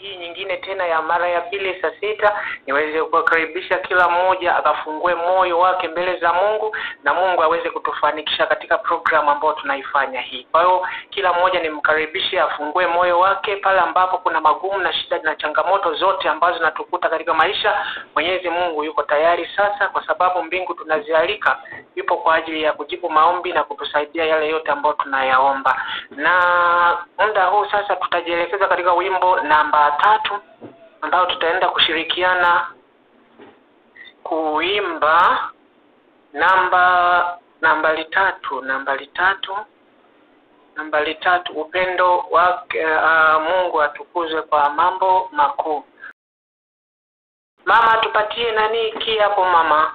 hii nyingine tena ya mara ya pili saa 6, niweze kukaribisha kila mmoja akafungue moyo wake mbele za Mungu na Mungu aweze kutufanikisha katika program ambayo tunaifanya hii. Kwa hiyo kila mmoja nimkaribishe afungue moyo wake pale ambapo kuna magumu na shida na changamoto zote ambazo zinatukuta katika maisha. Mwenyezi Mungu yuko tayari sasa, kwa sababu mbingu tunazialika, yupo kwa ajili ya kujibu maombi na kutusaidia yale yote ambayo tunayaomba. Na muda huu sasa tutajielekeza katika wimbo namba 3 ambao tutaenda kushirikiana kuimba nambari 3, upendo wake Mungu atukuzwe kwa mambo makuu. Mama tupatie nani hapo mama?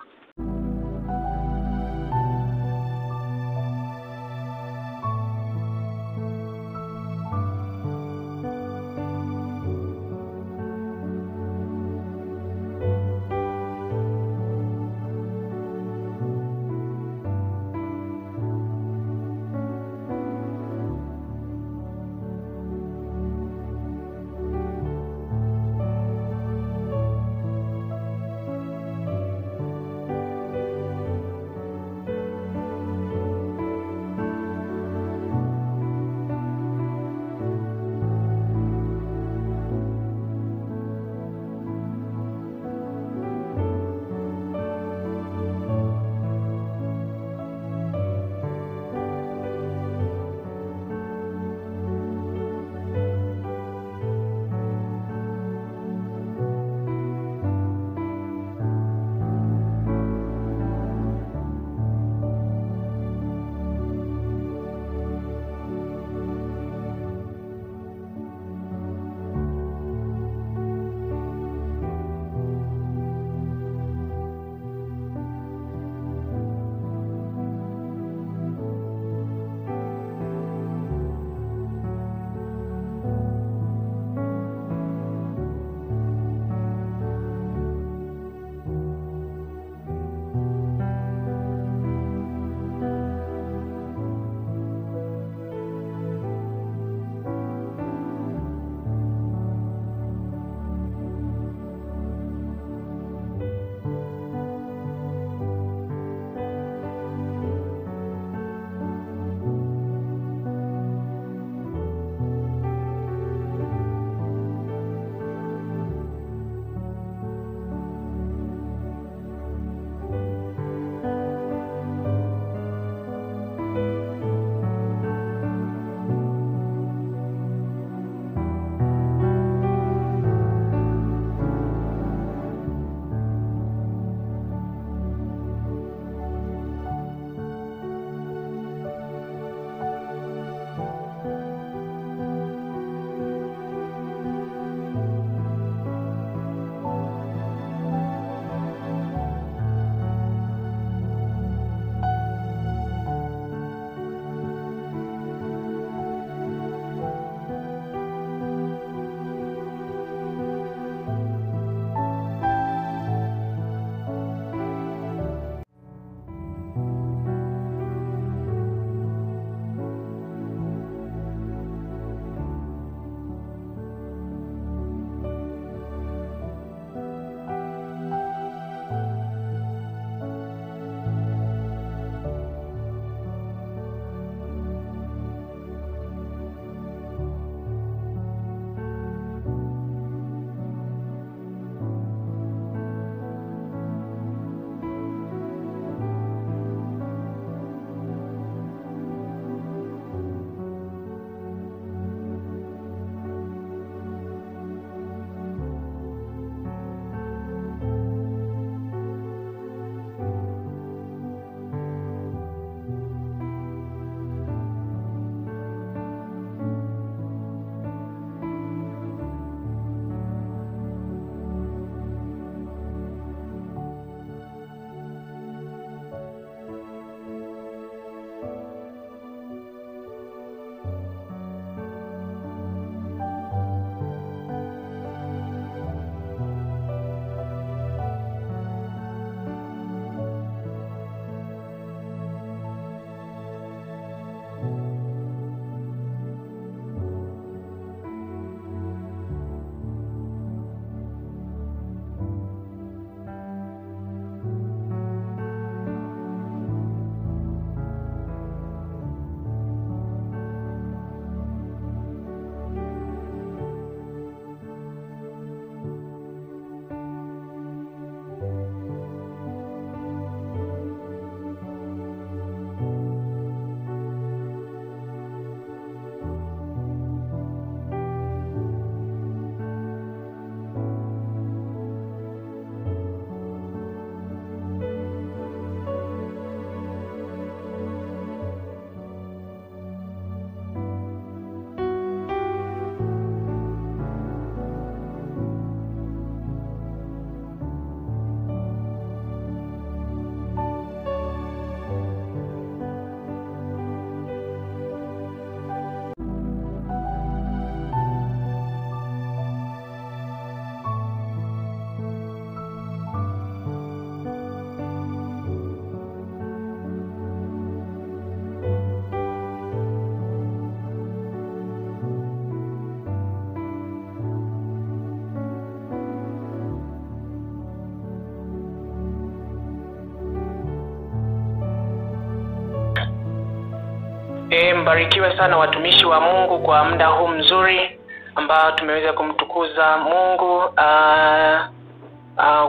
mbarikiwe sana watumishi wa Mungu kwa muda huu mzuri ambao tumeweza kumtukuza Mungu,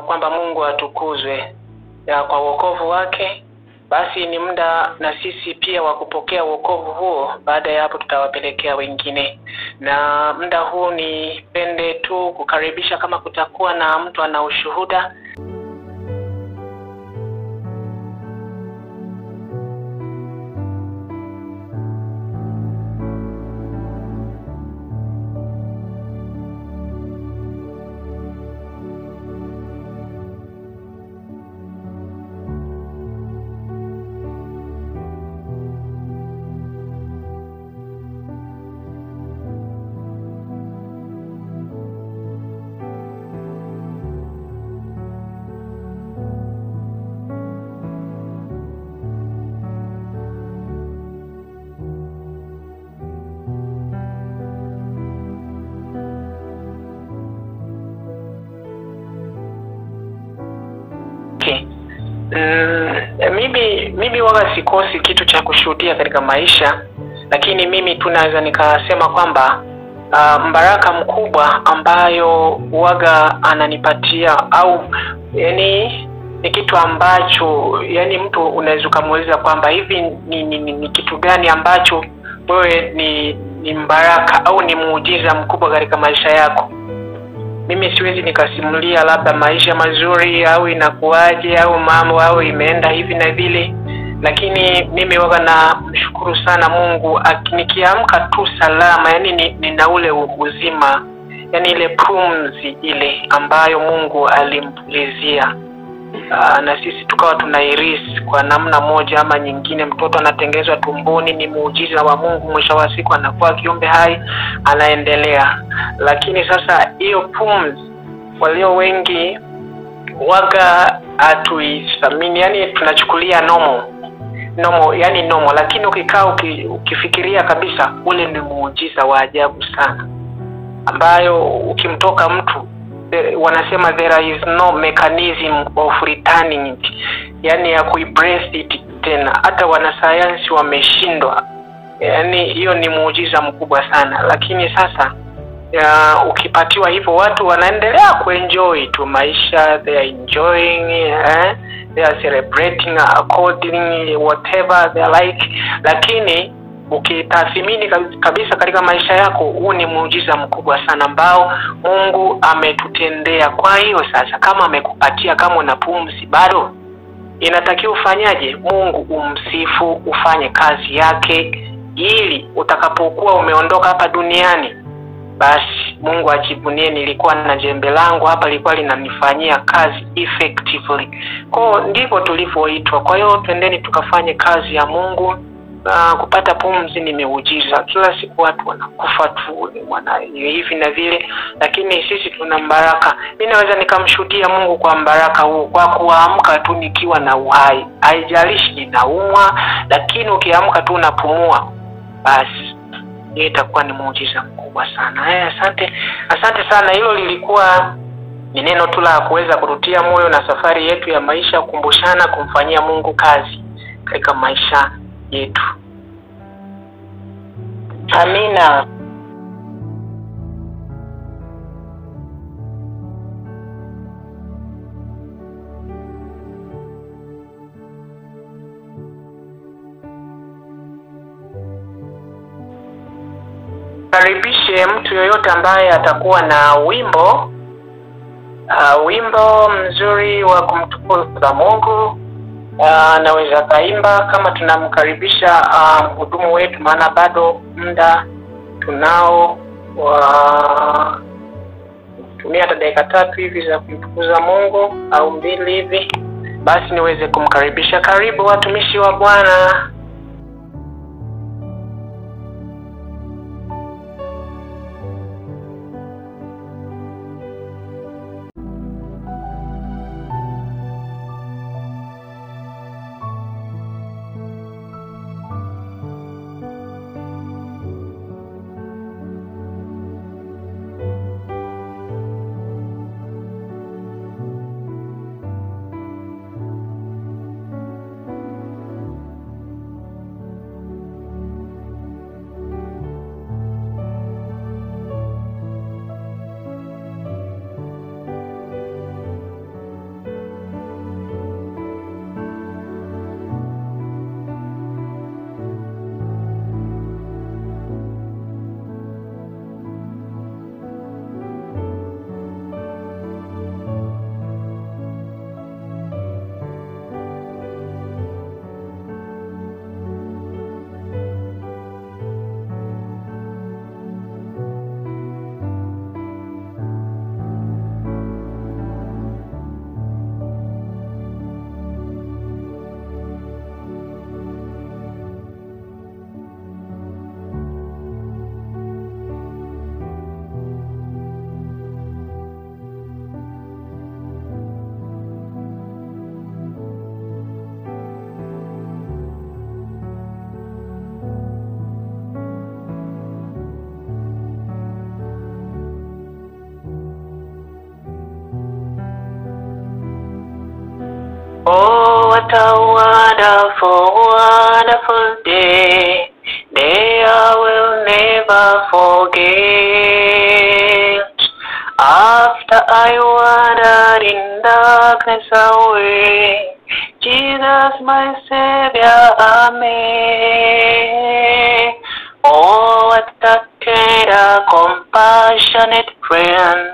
kwamba Mungu atukuzwe kwa wokovu wake. Basi ni muda na sisi pia wa kupokea wokovu huo. Baada ya hapo tutawapelekea wengine. Na muda huu nipende tu kukaribisha kama kutakuwa na mtu ana ushuhuda. Mimi waga sikosi kitu cha kushuhudia katika maisha, lakini mimi tunaweza nikasema kwamba mbaraka mkubwa ambayo waga ananipatia, au yani ni kitu ambacho yani mtu unaweza kumuuliza kwamba hivi ni kitu gani ambacho wewe ni mbaraka au ni muujiza mkubwa katika maisha yako. Mimi siwezi nikasimulia labda maisha mazuri au inakuaje au mambo au imeenda hivi na vile, lakini mimi waga na mshukuru sana Mungu nikiamka tu salama, yani nina ule uzima, yani ile pumzi ile ambayo Mungu alimpulizia, na sisi tukawa tunairisi kwa namna moja ama nyingine. Mtoto anatengenezwa tumboni, ni muujiza wa Mungu, mwisho wa siku anakuwa kiumbe hai, anaendelea. Lakini sasa hiyo pumzi walio wengi waga hatuithamini, yani tunachukulia normal, lakini ukikaa ukifikiria kabisa, ule ni muujiza wa ajabu sana ambayo ukimtoka mtu wanasema there is no mechanism of returning it, yani ya kuibrace it tena. Hata wanasayansi wameshindwa, yani hiyo ni muujiza mkubwa sana. Lakini sasa ukipatiwa hivyo, watu wanaendelea kuenjoy tu maisha, they are enjoying, they are celebrating according whatever they like. Lakini ukitathmini kabisa katika maisha yako, huu ni muujiza mkubwa sana ambao Mungu ametutendea. Kwa hiyo sasa, kama amekupatia, kama una pumzi bado, inatakiwa ufanyaje? Mungu umsifu, ufanye kazi yake, ili utakapokuwa umeondoka hapa duniani, basi Mungu ajivunie, nilikuwa na jembe langu hapa lilikuwa linanifanyia kazi effectively. Kwa ndivyo tulivyoitwa. Kwa hiyo twendeni tukafanye kazi ya Mungu. Kupata pumzi ni miujiza. Kila siku watu wanakufa tu, hivi na vile, lakini sisi tuna mbaraka. Mimi naweza nikamshuhudia Mungu kwa mbaraka huu, kwa kuamka tu nikiwa na uhai. Haijalishi ninaumwa, lakini ukiamka tu unapumua, basi hiyo itakuwa ni muujiza mkubwa sana. Asante sana. Hilo lilikuwa ni neno tu la kuweza kurutia moyo na safari yetu ya maisha, kukumbushana kumfanyia Mungu kazi katika maisha yetu. Amina. Karibishe mtu yoyote ambaye atakuwa na wimbo mzuri wa kumtukuza Mungu. Naweza kaimba kama tunamkaribisha mhudumu wetu, maana bado muda tunao tumia hata dakika 3 hivi za kumtukuza Mungu au 2 hivi. Basi niweze kumkaribisha. Karibu watumishi wa Bwana. What a wonderful, wonderful day. Day I will never forget. After I wandered in darkness away, Jesus my Savior I met. Oh, what a tender, compassionate friend.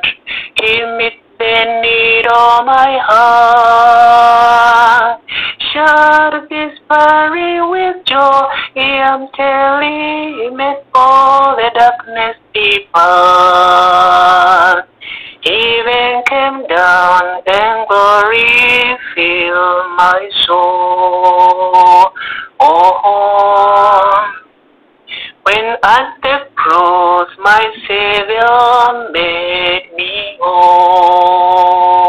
He meets the need of my heart. Shout this fiery with joy, I am telling him that all the darkness depart. Even came down and glory filled my soul. Oh, when at the cross my Savior made me whole.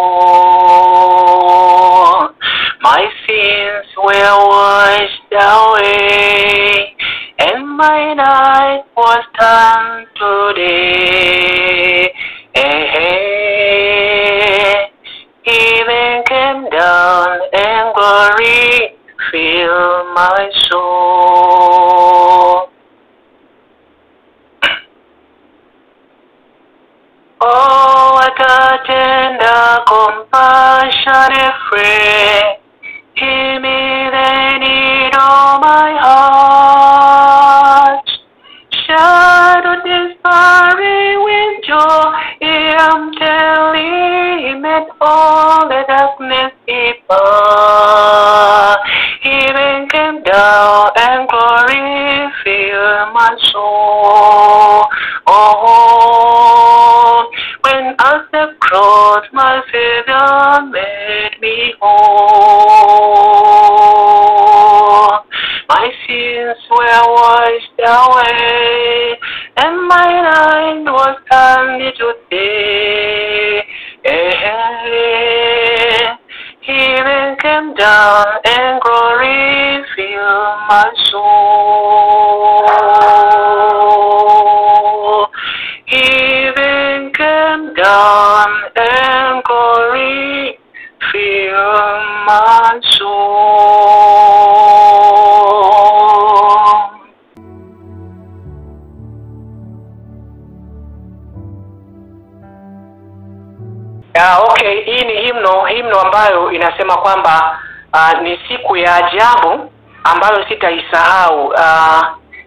My sins were washed away, and my night was turned to day. Heaven came down and glory filled my soul. Oh, what a tender, compassionate friend. He made the need of my heart. Shadow despairing with joy, I am telling him that all the darkness depart. Heaven came down and glory filled my soul. Oh, when at the cross my Savior made me whole. My sins were washed away, and my night was turned into day. Heaven came down and glory filled my soul. Heaven came down and glory filled my soul. Okay, hii ni himno ambayo inasema kwamba ni siku ya ajabu ambayo sitaisahau.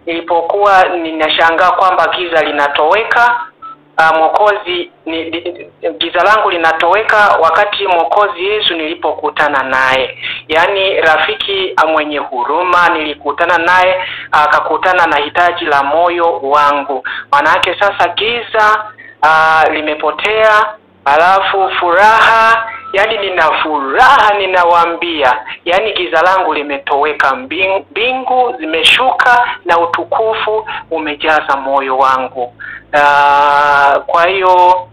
Nilipokuwa ninashangaa kwamba giza linatoweka, Mwokozi giza langu linatoweka wakati Mwokozi Yesu nilipokutana naye. Yaani rafiki mwenye huruma, nilikutana naye akakutana na hitaji la moyo wangu. Maana yake sasa giza limepotea, alafu furaha, yani nina furaha, ninawaambia, yani giza langu limetoweka, mbingu zimeshuka na utukufu umejaza moyo wangu. Kwa hiyo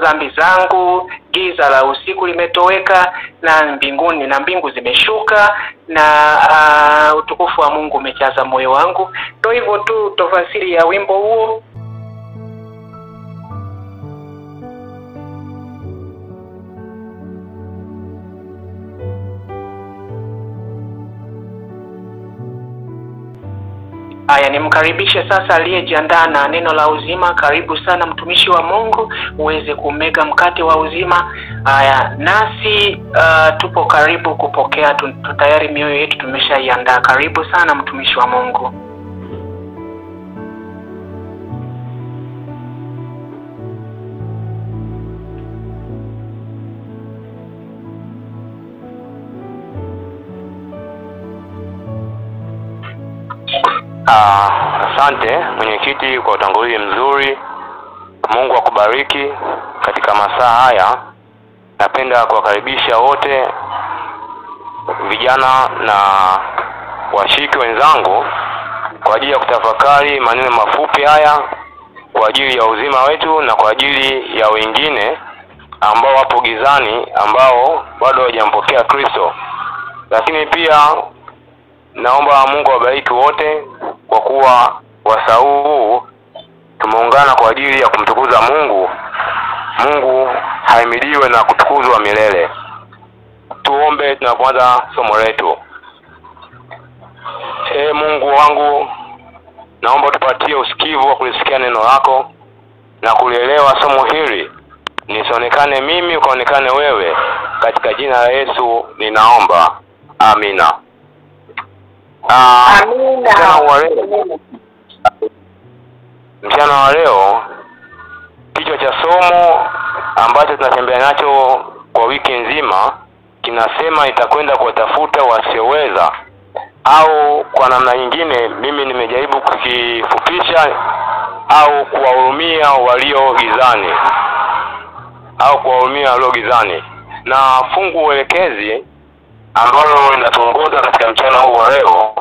dhambi zangu, giza la usiku limetoweka na mbingu zimeshuka na utukufu wa Mungu umejaza moyo wangu. Ndio hivyo tu tafsiri ya wimbo huo. Haya, nimkaribishe sasa aliyejiandaa na neno la uzima. Karibu sana mtumishi wa Mungu, uweze kumega mkate wa uzima. Haya, nasi tupo karibu kupokea, tayari mioyo yetu tumeshaiandaa. Karibu sana mtumishi wa Mungu. Asante mwenyekiti kwa utangulizi mzuri. Mungu akubariki katika masaa haya. Napenda kuwakaribisha wote vijana na washiriki wenzangu kwa ajili ya kutafakari maneno mafupi haya kwa ajili ya uzima wetu na kwa ajili ya wengine ambao wapo gizani, ambao bado hawajampokea Kristo. Lakini pia naomba Mungu awabariki wote kwa kuwa wasaa huu tumeungana kwa ajili ya kumtukuza Mungu. Mungu haimidiwe na kutukuzwa milele. Tuombe tunapoanza somo letu. Mungu wangu, naomba tupatie usikivu wa kulisikia neno lako na kulielewa somo hili. Nisionekane mimi, ukaonekane wewe. Katika jina la Yesu ninaomba. Amina. Amina. Mchana wa leo kichwa cha somo ambacho tunatembea nacho kwa wiki nzima kinasema itakwenda kuwatafuta wasioweza, au kwa namna nyingine mimi nimejaribu kukifupisha au kuwahurumia walio gizani. Na fungu elekezi ambalo linatuongoza katika mchana huu wa leo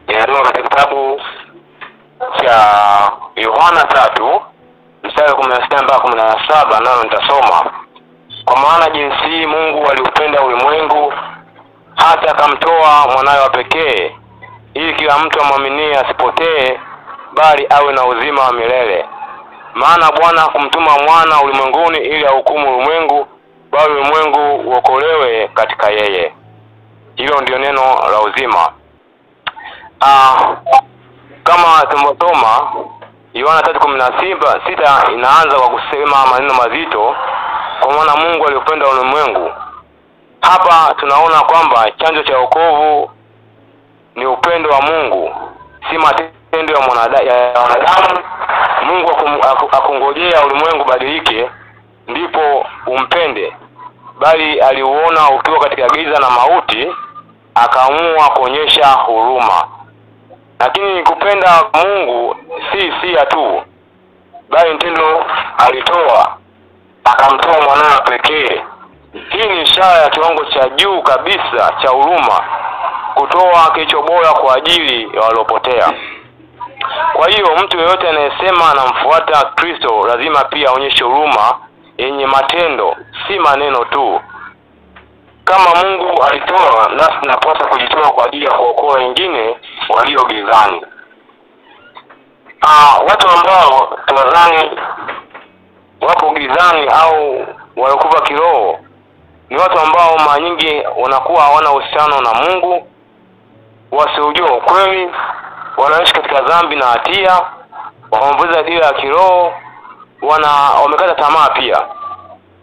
inatoka katika kitabu cha Yohana 3 mstari 16 mpaka 17, nalo nitasoma. Kwa maana jinsi Mungu aliupenda ulimwengu hata akamtoa mwanawe wa pekee, ili kila mtu amwaminie asipotee, bali awe na uzima wa milele. Maana Bwana hakumtuma mwana ulimwenguni ili ahukumu ulimwengu, bali ulimwengu uokolewe katika yeye. Hilo ndio neno la uzima. Kama tulivyosoma Yohana 3:16 inaanza kwa kusema maneno mazito, kwa maana Mungu aliupenda ulimwengu. Hapa tunaona kwamba chanzo cha wokovu ni upendo wa Mungu, si matendo ya wanadamu. Mungu akungojea ulimwengu badilike ndipo umpende, bali aliuona ukiwa katika giza na mauti, akaamua kuonyesha huruma. Lakini kupenda Mungu si tu, bali tendo alitoa, akamtoa mwanawe pekee. Hii ni ishara ya kiwango cha juu kabisa cha huruma, kutoa kilicho bora kwa ajili ya waliopotea. Kwa hiyo mtu yeyote anayesema anamfuata Kristo lazima pia aonyeshe huruma yenye matendo, si maneno tu. Kama Mungu alitoa, nasi tunapaswa kujitoa kwa ajili ya kuokoa wengine walio gizani. Watu ambao tunadhani wapo gizani au waliokufa kiroho ni watu ambao mara nyingi wanakuwa hawana uhusiano na Mungu, wasiojua ukweli, wanaishi katika dhambi na hatia, wanavuza dira ya kiroho, wamekata tamaa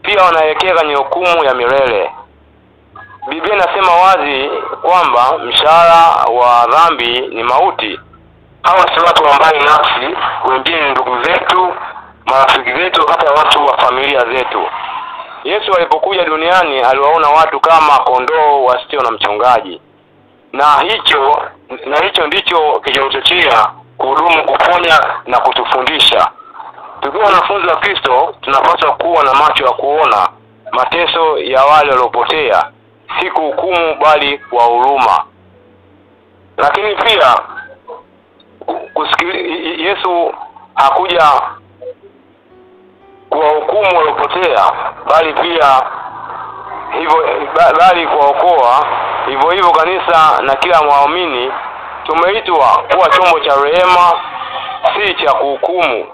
pia wanaelekea kwenye hukumu ya milele. Biblia inasema wazi kwamba mshahara wa dhambi ni mauti. Hawa si watu ambao nafsi, wengine ni ndugu zetu, marafiki zetu, hata watu wa familia zetu. Yesu alipokuja duniani aliwaona watu kama kondoo wasio na mchungaji. Na hicho ndicho kilichochochea kuhudumu, kuponya na kutufundisha. Tukiwa wanafunzi wa Kristo, tunapaswa kuwa na macho ya kuona mateso ya wale waliopotea, si kuhukumu bali kwa huruma. Lakini pia Yesu hakuja kuwahukumu waliopotea, bali pia bali kuwaokoa. Hivyo kanisa na kila muumini tumeitwa kuwa chombo cha rehema, si cha kuhukumu.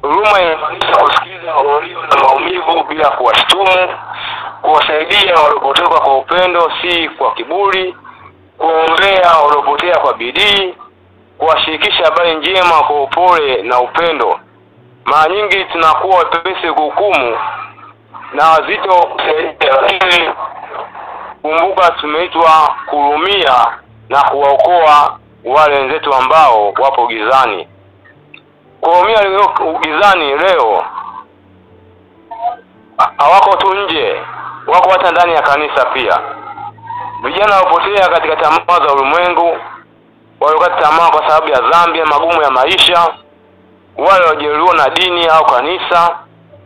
Huruma inamaanisha kusikiliza walio na maumivu bila kuwashtumu, kuwasaidia waliopotea kwa upendo, si kwa kiburi, kuombea waliopotea kwa bidii, kuwashirikisha habari njema kwa upole na upendo. Mara nyingi tunakuwa wepesi kuhukumu na wazito kusaidia, lakini kumbuka tumeitwa kuhurumia na kuwaokoa wale wenzetu ambao wapo gizani. Kuhurumia walio gizani leo hawako tu nje, wako hata ndani ya kanisa pia. Vijana waliopotea katika tamaa za ulimwengu, waliokata tamaa kwa sababu ya dhambi na magumu ya maisha, wale waliojeruhiwa na dini au kanisa,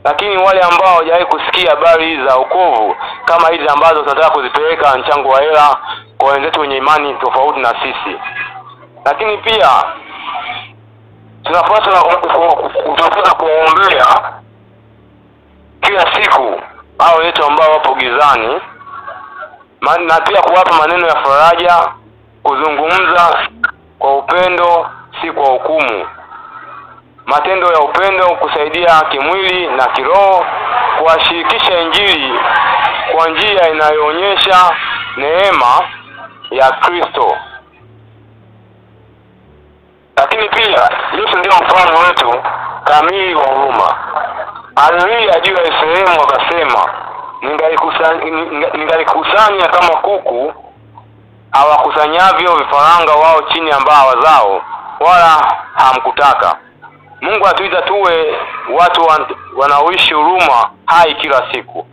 lakini wale ambao hawajawahi kusikia habari za wokovu kama hizi ambazo tunataka kuzipeleka mchango wa hela kwa wenzetu wenye imani tofauti na sisi. Lakini pia tunapaswa kuombea kila siku hao wetu ambao wapo gizani, na pia kuwapa maneno ya faraja, kuzungumza kwa upendo, si kwa hukumu. Matendo ya upendo, kusaidia kimwili na kiroho, kuwashirikisha Injili kwa njia inayoonyesha neema ya Kristo. Lakini pia Yesu ndio mfano wetu kamili wa huruma. Alilia juu ya Yerusalemu akasema, ningalikusanya kama kuku hawakusanyavyo vifaranga wao chini ambao wazao, wala hamkutaka. Mungu atuita tuwe watu wanaoishi huruma hai kila siku.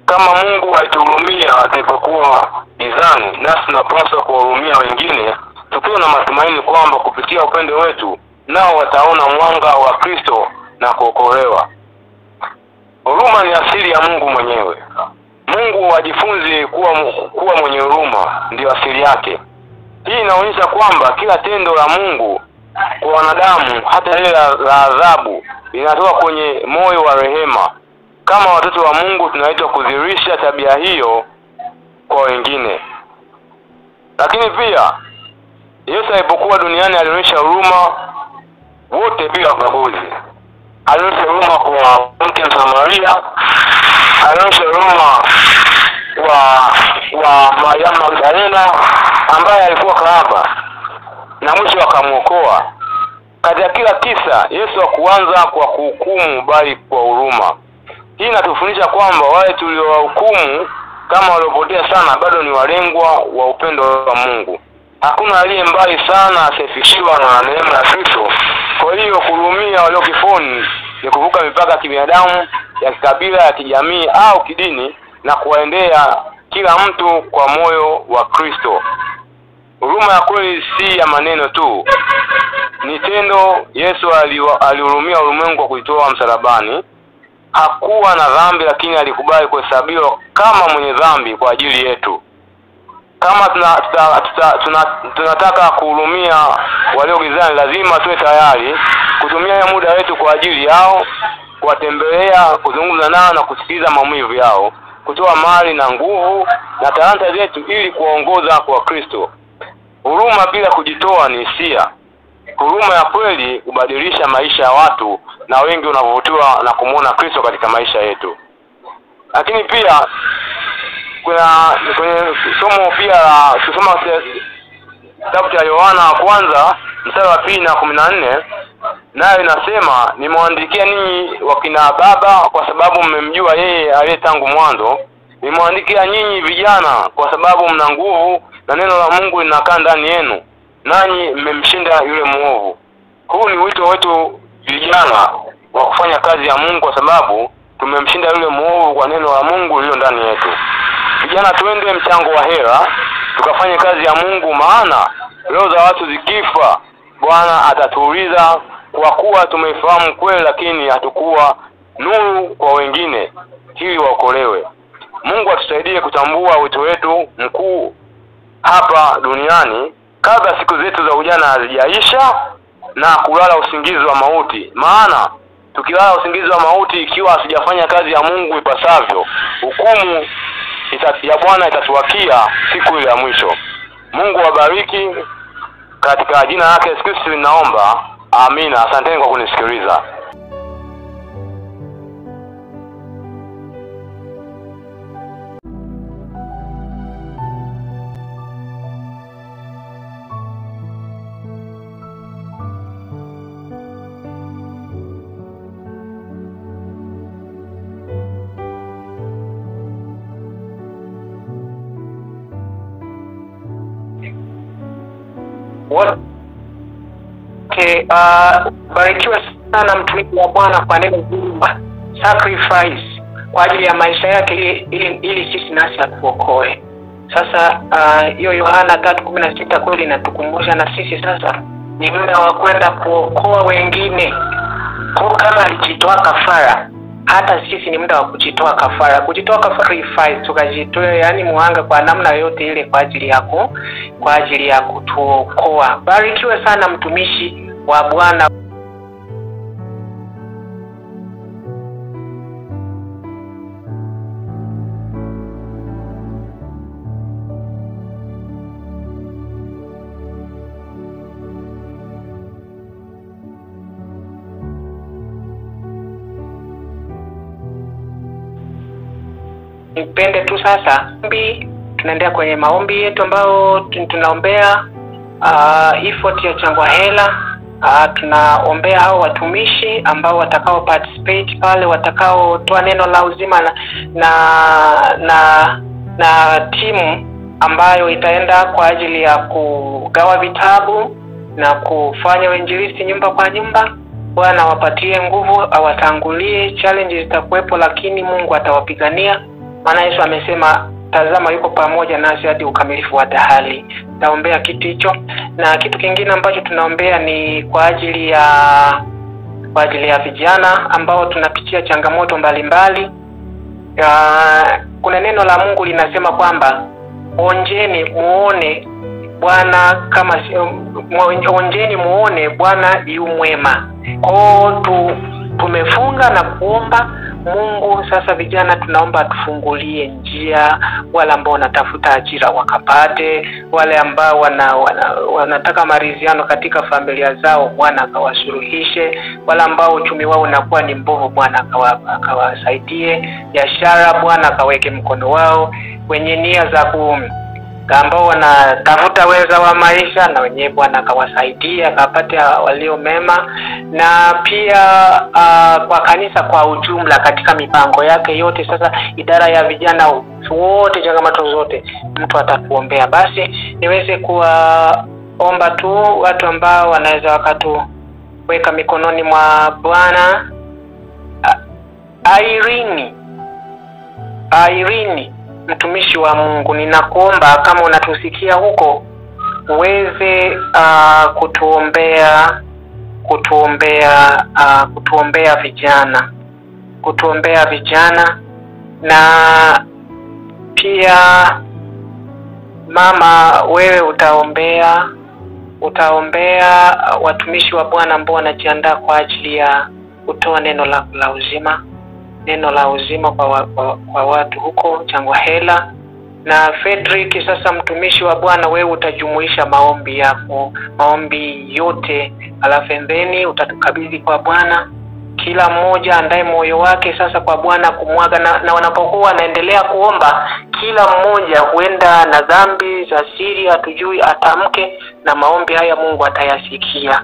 Kama Mungu alituhurumia tulipokuwa gizani, nasi tunapaswa kuwahurumia wengine, tukiwa na matumaini kwamba kupitia upendo wetu nao wataona mwanga wa Kristo na kuokolewa. Huruma ni asili ya Mungu mwenyewe. Mungu ajifunze kuwa mwenye huruma, ndio asili yake. Hii inaonyesha kwamba kila tendo la Mungu kwa wanadamu, hata lile la adhabu, linatoka kwenye moyo wa rehema. Kama watoto wa Mungu tunaitwa kudhihirisha tabia hiyo kwa wengine. Lakini pia Yesu alipokuwa duniani alionyesha huruma wote bila ubaguzi. Alionyesha huruma kwa mke Msamaria, alionyesha huruma wa Maria Magdalena ambaye alikuwa kahaba na mwisho akamuokoa. Katika kila kisa Yesu hakuanza kwa kuhukumu bali kwa huruma. Hii inatufundisha kwamba wale tuliowahukumu kama waliopotea sana bado ni walengwa wa upendo wa Mungu. Hakuna aliye mbali sana asiyefishiwa na neema ya Kristo. Kwa hiyo kuhurumia walio kifoni ni kuvuka mipaka ya kibinadamu, ya kikabila, ya kijamii au kidini, na kuwaendea kila mtu kwa moyo wa Kristo. Huruma ya kweli si ya maneno tu, ni tendo. Yesu alihurumia ulimwengu kwa kujitoa msalabani. Hakuwa na dhambi, lakini alikubali kuhesabiwa kama mwenye dhambi kwa ajili yetu. Kama tunataka kuhurumia walio gizani, lazima tuwe tayari kutumia muda wetu kwa ajili yao, kuwatembelea, kuzungumza nao na kusikiliza maumivu yao, kutoa mali na nguvu na talanta zetu ili kuwaongoza kwa Kristo. Huruma bila kujitoa ni hisia. Huruma ya kweli hubadilisha maisha ya watu, na wengi wanavutiwa na kumuona Kristo katika maisha yetu. Lakini pia kwenye somo pia tusoma kitabu cha Yohana wa kwanza mstari wa 2 na 14, nayo inasema, nimwandikia ninyi wakina baba kwa sababu mmemjua yeye aliye tangu mwanzo. Nimwandikia nyinyi vijana kwa sababu mna nguvu na neno la Mungu linakaa ndani yenu, nanyi mmemshinda yule muovu. Huu ni wito wetu vijana wa kufanya kazi ya Mungu, kwa sababu tumemshinda yule muovu kwa neno la Mungu lililo ndani yetu. Vijana, twende mchango wa hela tukafanye kazi ya Mungu, maana roho za watu zikifa Bwana atatuuliza kwa kuwa tumeifahamu kweli lakini hatukuwa nuru kwa wengine ili waokolewe. Mungu atusaidie kutambua wito wetu mkuu hapa duniani kabla siku zetu za ujana hazijaisha na kulala usingizi wa mauti. Maana tukilala usingizi wa mauti ikiwa hasijafanya kazi ya Mungu ipasavyo, hukumu ya Bwana itatuwakia siku ile ya mwisho. Mungu wabariki katika jina lake Yesu Kristo ninaomba. Amina. Asanteni kwa kunisikiliza. Barikiwe sana mtumishi wa Bwana kwa neno hili sacrifice kwa ajili ya maisha yake ili sisi nasi atuokoe. Sasa hiyo Yohana 3:16 kweli inatukumbusha na sisi sasa ni muda wa kwenda kuokoa wengine. Kwa kama alijitoa kafara, hata sisi ni muda wa kujitoa kafara. Kujitoa kafara tukajitoa, yani muhanga kwa namna yote ile kwa ajili ya kutuokoa. Barikiwe sana mtumishi wa Bwana. nipende tu sasa tunaendelea kwenye maombi yetu ambao tunaombea effort ya Changwahela. Tunaombea hao watumishi ambao watakao participate pale, watakao toa neno la uzima na timu ambayo itaenda kwa ajili ya kugawa vitabu na kufanya uinjilisti nyumba kwa nyumba. Bwana wapatie nguvu, awatangulie. Challenge zitakuwepo, lakini Mungu atawapigania. Maana Yesu amesema, tazama yuko pamoja nasi hadi ukamilifu wa dahali. Naombea kitu hicho. Na kitu kingine ambacho tunaombea ni kwa ajili ya vijana ambao tunapitia changamoto mbalimbali. Kuna neno la Mungu linasema kwamba onjeni muone Bwana onjeni muone Bwana yu mwema. Tumefunga na kuomba Mungu. Sasa vijana tunaomba tufungulie njia, wale ambao wanatafuta ajira wakapate, wale ambao wanataka maridhiano katika familia zao Bwana akawasuluhishe, wale ambao uchumi wao unakuwa ni mbovu Bwana akawasaidie, biashara Bwana akaweke mkono wao, wenye nia za ambao wanatafuta wenza wa maisha na wenyewe Bwana akawasaidia akapate walio mema. Na pia kwa kanisa kwa ujumla katika mipango yake yote, sasa idara ya vijana wote, changamoto zote mtu atatuombea. Basi niweze kuomba tu watu ambao wanaweza wakatuweka mikononi mwa Bwana. Irene, mtumishi wa Mungu, ninakuomba kama unatusikia huko uweze kutuombea vijana, na pia mama wewe utaombea watumishi wa Bwana ambao wanajiandaa kwa ajili ya kutoa neno la uzima kwa watu huko Changwahela. Na Frederick, sasa mtumishi wa Bwana, wewe utajumuisha maombi yako, maombi yote, alafu then utatukabidhi kwa Bwana. Kila mmoja andae moyo wake sasa kwa Bwana kumwaga, na wanapokuwa wanaendelea kuomba, kila mmoja huenda na dhambi za siri hatujui atamke, na maombi haya Mungu atayasikia.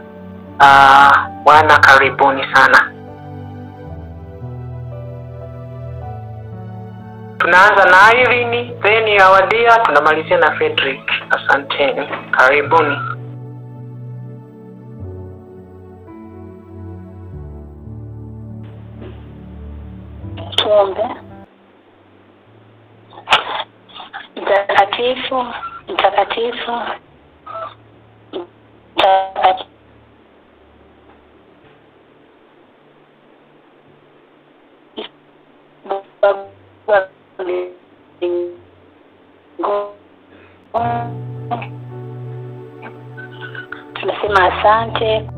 Bwana karibuni sana. Tunaanza na Irene, then ya Wadia, tunamalizia na Frederick. Asanteni. Karibuni. Tuombe. Mtakatifu tunasema asante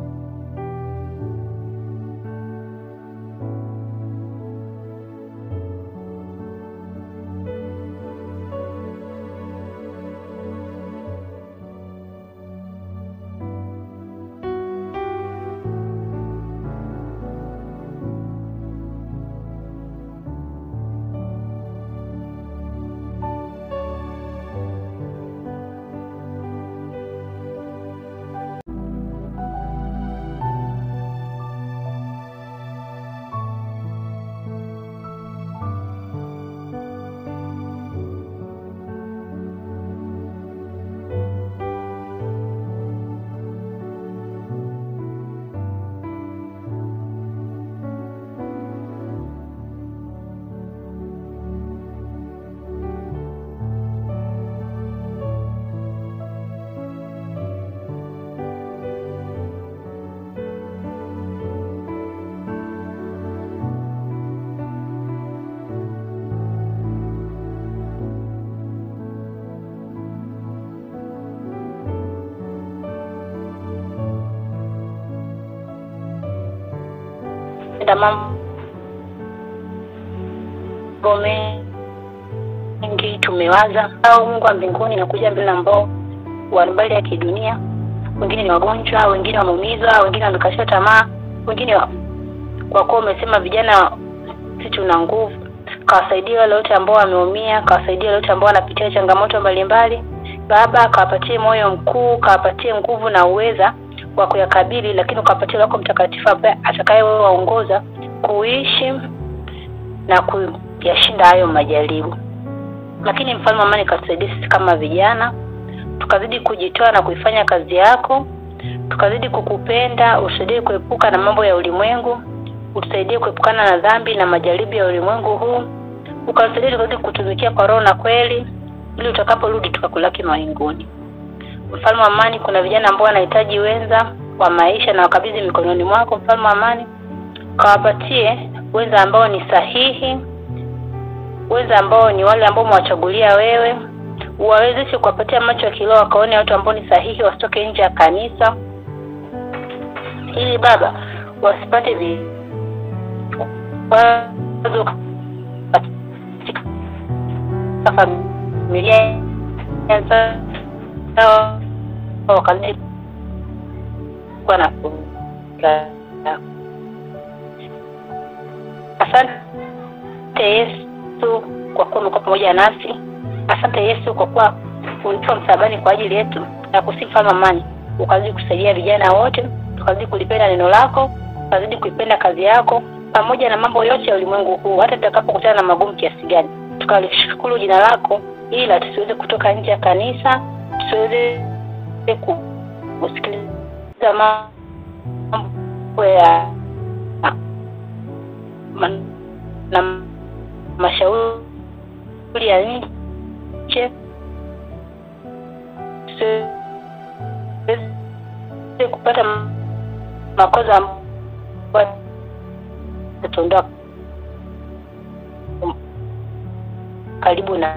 mambo mengi tumewaza. Mungu wa mbinguni nakuja mbele ambao wanabali ya kidunia, wengine ni wagonjwa, wengine wameumizwa, wengine wamekashia tamaa, wengine kwa kuwa umesema vijana sisi tuna nguvu. kawasaidia wale wote ambao wameumia, kawasaidia wale wote ambao wanapitia changamoto mbalimbali. Baba, kawapatie moyo mkuu, kawapatie nguvu na uweza wa kuyakabili, lakini kawapatie Roho Mtakatifu ambaye atakayewaongoza kuishi na kuyashinda hayo majaribu. Lakini Mfalme wa amani, katusaidie sisi kama vijana, tukazidi kujitoa na kuifanya kazi yako, tukazidi kukupenda, utusaidie kuepuka na mambo ya ulimwengu, utusaidie kuepukana na dhambi na majaribu ya ulimwengu huu, ukasaidie tukazidi kutumikia kwa roho na kweli, ili utakaporudi tukakulaki mawinguni. Mfalme wa amani, kuna vijana ambao wanahitaji wenza wa maisha na wakabidhi mikononi mwako. Mfalme wa amani, kawapatie wenza ambao ni sahihi, wenza ambao ni wale ambao umewachagulia wewe, uwawezeshe kuwapatia macho ya kiroho wakaone watu ambao ni sahihi, wasitoke nje ya kanisa, ili Baba wasipate wazo katika familia zao wakati kwa na asante Yesu kwa kuwa umekuwa pamoja nasi. Asante Yesu kwa kuwa ulitoa msalabani kwa ajili yetu, na kusifa amani ukazidi kusaidia vijana wote, tukazidi kulipenda neno lako, tukazidi kuipenda kazi yako pamoja na mambo yote ya ulimwengu huu, hata tutakapokutana na magumu kiasi gani. Tukalishukuru jina lako, ila tusiweze kutoka nje ya kanisa, tusiweze kusikiliza mambo ya na mashauri ya nje, tusiweze kupata makosa ambayo tutaondoa karibu na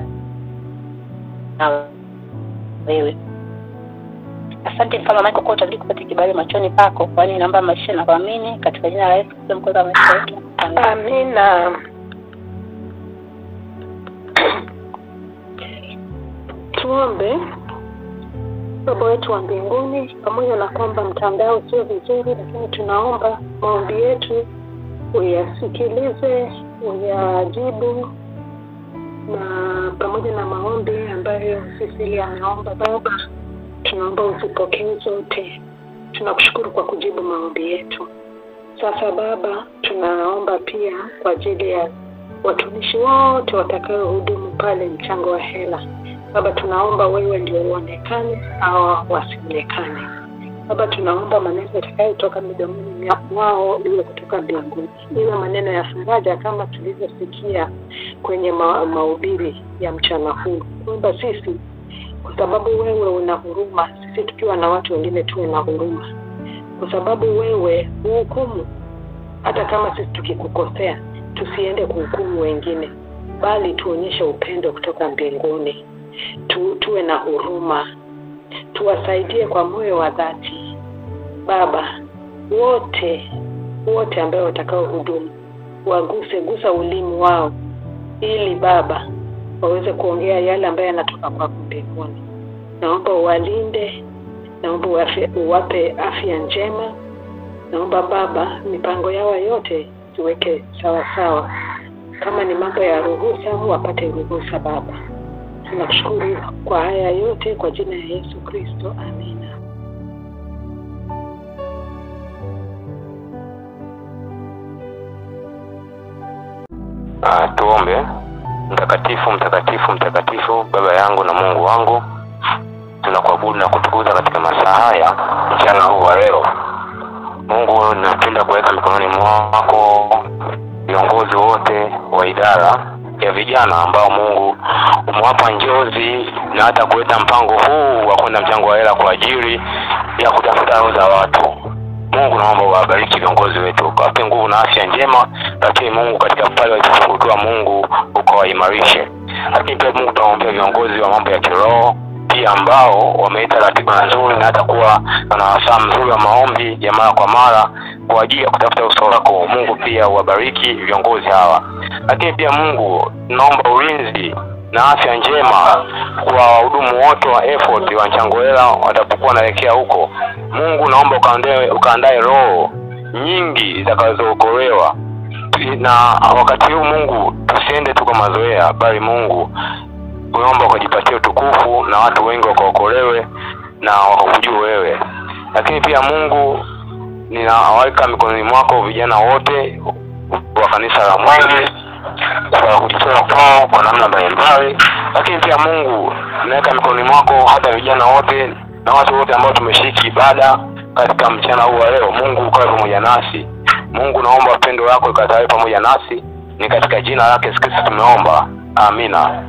wewe. Asante Mfalme wa amani kwa kuwa utazidi kupata kibali machoni pako, kwani naomba maisha na kuamini katika jina la Yesu Kristo mkozi wa maisha yetu. Amina. Tuombe. Baba wetu wa mbinguni, pamoja na kwamba mtandao sio vizuri, lakini tunaomba maombi yetu uyasikilize, uyajibu, na pamoja na maombi ambayo sisi ameomba Baba, tunaomba uzipokee zote. Tunakushukuru kwa kujibu maombi yetu. Sasa Baba, tunaomba pia kwa ajili ya watumishi wote watakao hudumu pale mchango wa hela. Baba, tunaomba wewe ndio uonekane au wasionekane. Baba, tunaomba maneno yatakayotoka midomoni mwao iwe kutoka mbinguni, iwe maneno ya faraja kama tulivyosikia kwenye mahubiri ya mchana huu. Kwamba sisi, kwa sababu wewe una huruma, sisi tukiwa na watu wengine tuwe na huruma. Kwa sababu wewe hukumu, hata kama sisi tukikukosea, tusiende kuhukumu wengine, bali tuonyeshe upendo kutoka mbinguni. Tuwe na huruma, tuwasaidie kwa moyo wa dhati. Baba, wote ambao watakao hudumu, gusa ulimi wao, ili Baba waweze kuongea yale ambayo yanatoka kwa mbinguni. Naomba uwalinde, naomba uwape afya njema. Naomba Baba mipango yao yote tuweke sawa sawa. Kama ni mambo ya ruhusa, wapate ruhusa Baba. Tunakushukuru kwa haya yote kwa jina la Yesu Kristo. Amina. Tuombe. Mtakatifu, mtakatifu, mtakatifu, Baba yangu na Mungu wangu, tunakuabudu na kutukuza katika masaa haya mchana huu wa leo. Mungu, napenda kuweka mikononi mwako viongozi wote wa idara ya vijana ambao Mungu umewapa njozi na hata kuleta mpango huu wa kwenda mchango wa hela kwa ajili ya kutafuta roho za watu. Mungu, naomba uwabariki viongozi wetu, ukawape nguvu na afya njema, lakini Mungu katika pale walipofungukiwa, Mungu ukawaimarishe. Lakini pia Mungu, tunaombea viongozi wa mambo ya kiroho pia ambao wameita ratiba nzuri na hata kuwa na wasaa mzuri wa maombi ya mara kwa mara kwa ajili ya kutafuta uso wako. Mungu pia uwabariki viongozi hawa. Lakini pia Mungu, naomba ulinzi na afya njema kwa wahudumu wote wa effort wa mchango hela watapokuwa naelekea huko. Mungu, naomba ukaandae roho nyingi zitakazookolewa na wakati huu Mungu tusiende tu kwa mazoea, bali Mungu unaomba kujipatia utukufu na watu wengi wakaokolewe na wakakujua wewe. Lakini pia Mungu, ninawaweka mikononi mwako vijana wote wa kanisa la Mwenge kwa kujitoa kwao kwa namna mbalimbali. Lakini pia Mungu, ninaweka mikononi mwako hata vijana wote na watu wote ambao tumeshiriki ibada katika mchana huu wa leo. Mungu ukawe pamoja nasi. Mungu, naomba pendo lako ikatawe pamoja nasi. Ni katika jina lake Yesu Kristo tumeomba. Amina.